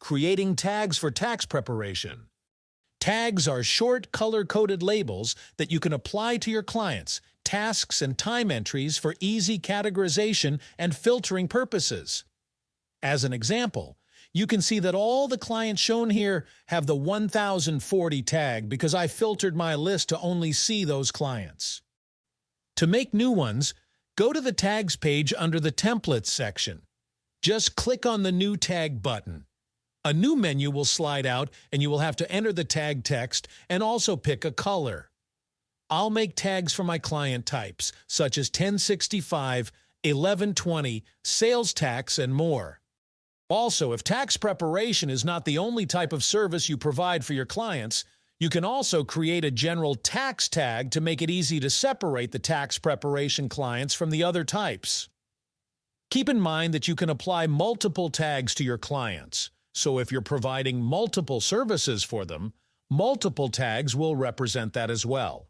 creating tags for tax preparation. Tags are short, color-coded labels that you can apply to your clients, tasks, and time entries for easy categorization and filtering purposes. As an example, you can see that all the clients shown here have the 1040 tag because I filtered my list to only see those clients. To make new ones, go to the Tags page under the Templates section. Just click on the New Tag button. A new menu will slide out and you will have to enter the tag text and also pick a color. I'll make tags for my client types, such as 1065, 1120, sales tax, and more. Also, if tax preparation is not the only type of service you provide for your clients, you can also create a general tax tag to make it easy to separate the tax preparation clients from the other types. Keep in mind that you can apply multiple tags to your clients. So if you're providing multiple services for them, multiple tags will represent that as well.